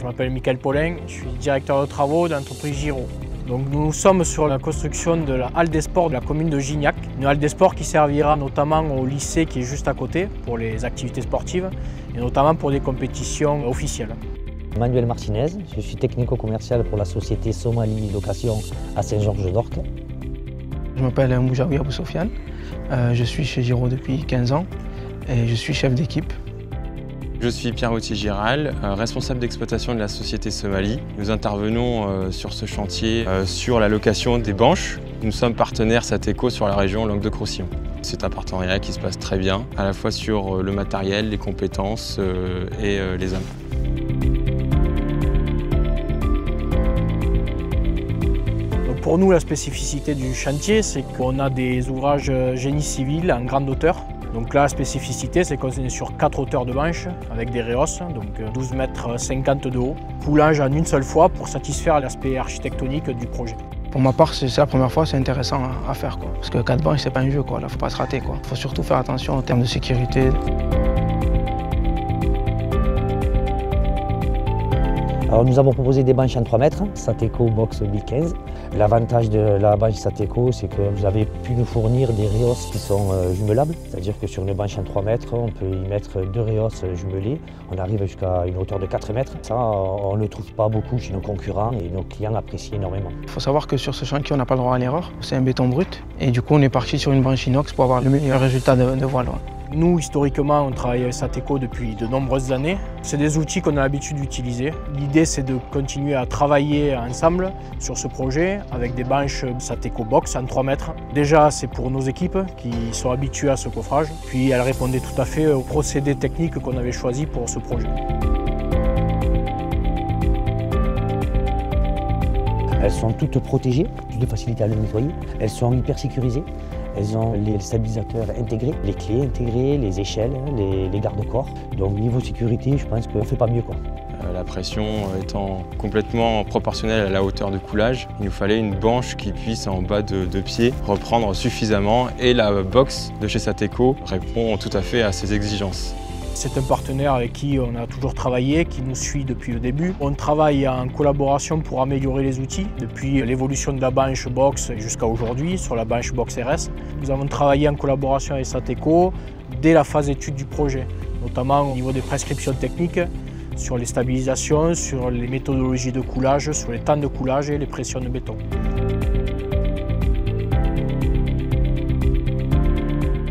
m'appelle Michael Paulin, je suis directeur de travaux de l'entreprise Giraud. Donc nous sommes sur la construction de la halle des sports de la commune de Gignac. Une halle des sports qui servira notamment au lycée qui est juste à côté pour les activités sportives et notamment pour des compétitions officielles. Manuel Martinez, je suis technico-commercial pour la société Somali Location à Saint-Georges-d'Orques. Je m'appelle Moujaoui Abou Sofiane, je suis chez Giraud depuis 15 ans et je suis chef d'équipe. Je suis Pierre Gauthier-Giral, responsable d'exploitation de la société Somali. Nous intervenons sur ce chantier sur la location des banches. Nous sommes partenaires Sateco sur la région Languedoc-Roussillon. C'est un partenariat qui se passe très bien, à la fois sur le matériel, les compétences et les hommes. Pour nous, la spécificité du chantier, c'est qu'on a des ouvrages génie civil en grande hauteur. Donc là, la spécificité, c'est qu'on est sur 4 hauteurs de banches avec des réhausses, donc 12,50 m de haut. Coulage en une seule fois pour satisfaire l'aspect architectonique du projet. Pour ma part, c'est la première fois, c'est intéressant à faire, quoi. Parce que 4 banches, c'est pas un jeu, quoi. Là, faut pas se rater, quoi. Faut surtout faire attention en termes de sécurité. Alors nous avons proposé des banches en 3 mètres, Sateco Box 1015. L'avantage de la banche Sateco, c'est que vous avez pu nous fournir des réhausses qui sont jumelables. C'est-à-dire que sur une banche en 3 mètres, on peut y mettre 2 réhausses jumelées. On arrive jusqu'à une hauteur de 4 mètres. Ça, on ne le trouve pas beaucoup chez nos concurrents et nos clients apprécient énormément. Il faut savoir que sur ce chantier, on n'a pas le droit à l'erreur. C'est un béton brut. Et du coup, on est parti sur une banche inox pour avoir le meilleur résultat de voile. Nous, historiquement, on travaille avec Sateco depuis de nombreuses années. C'est des outils qu'on a l'habitude d'utiliser. L'idée, c'est de continuer à travailler ensemble sur ce projet avec des banches Sateco Box en 3 mètres. Déjà, c'est pour nos équipes qui sont habituées à ce coffrage. Puis, elles répondaient tout à fait aux procédés techniques qu'on avait choisis pour ce projet. Elles sont toutes protégées, plus de facilité à les nettoyer. Elles sont hyper sécurisées. Elles ont les stabilisateurs intégrés, les clés intégrées, les échelles, les garde-corps. Donc niveau sécurité, je pense qu'on ne fait pas mieux, quoi. La pression étant complètement proportionnelle à la hauteur de coulage, il nous fallait une banche qui puisse en bas de 2 pieds reprendre suffisamment et la box de chez Sateco répond tout à fait à ces exigences. C'est un partenaire avec qui on a toujours travaillé, qui nous suit depuis le début. On travaille en collaboration pour améliorer les outils, depuis l'évolution de la banche box jusqu'à aujourd'hui, sur la banche box RS. Nous avons travaillé en collaboration avec Sateco dès la phase étude du projet, notamment au niveau des prescriptions techniques, sur les stabilisations, sur les méthodologies de coulage, sur les temps de coulage et les pressions de béton.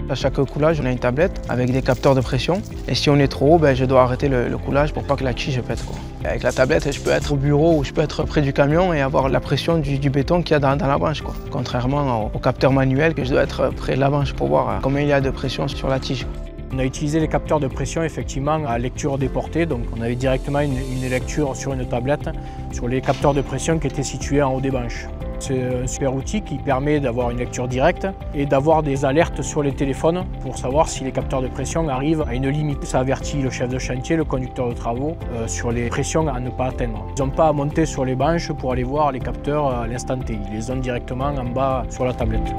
À chaque coulage, on a une tablette avec des capteurs de pression. Et si on est trop haut, je dois arrêter le coulage pour pas que la tige pète, quoi. Avec la tablette, je peux être au bureau ou je peux être près du camion et avoir la pression du béton qu'il y a dans la banche, quoi. Contrairement au capteur manuel que je dois être près de la banche pour voir combien il y a de pression sur la tige. On a utilisé les capteurs de pression effectivement à lecture des portées, donc on avait directement une lecture sur une tablette sur les capteurs de pression qui étaient situés en haut des banches. C'est un super outil qui permet d'avoir une lecture directe et d'avoir des alertes sur les téléphones pour savoir si les capteurs de pression arrivent à une limite. Ça avertit le chef de chantier, le conducteur de travaux sur les pressions à ne pas atteindre. Ils n'ont pas à monter sur les banches pour aller voir les capteurs à l'instant T. Ils les ont directement en bas sur la tablette.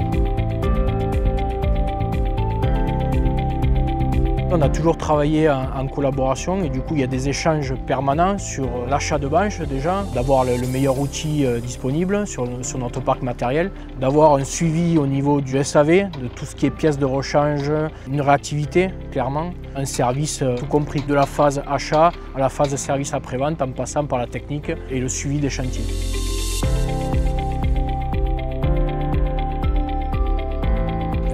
On a toujours travaillé en collaboration et du coup il y a des échanges permanents sur l'achat de banches déjà, d'avoir le meilleur outil disponible sur notre parc matériel, d'avoir un suivi au niveau du SAV, de tout ce qui est pièces de rechange, une réactivité clairement, un service tout compris de la phase achat à la phase service après-vente en passant par la technique et le suivi des chantiers.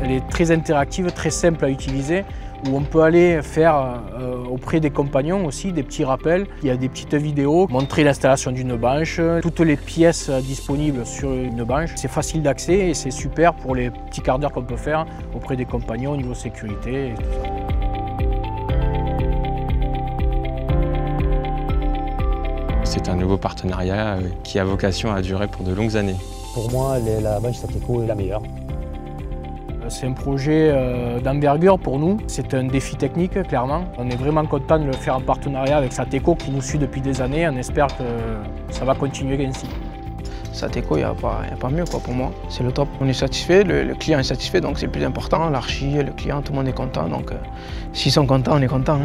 Elle est très interactive, très simple à utiliser, où on peut aller faire auprès des compagnons aussi des petits rappels. Il y a des petites vidéos, montrer l'installation d'une banche, toutes les pièces disponibles sur une banche. C'est facile d'accès et c'est super pour les petits quarts d'heure qu'on peut faire auprès des compagnons au niveau sécurité et tout ça. C'est un nouveau partenariat qui a vocation à durer pour de longues années. Pour moi, la banche Sateco est la meilleure. C'est un projet d'envergure pour nous, c'est un défi technique clairement. On est vraiment content de le faire en partenariat avec Sateco qui nous suit depuis des années, on espère que ça va continuer ainsi. Sateco, il n'y a pas mieux quoi, pour moi, c'est le top. On est satisfait, le client est satisfait donc c'est le plus important, l'archi, le client, tout le monde est content donc s'ils sont contents, on est content.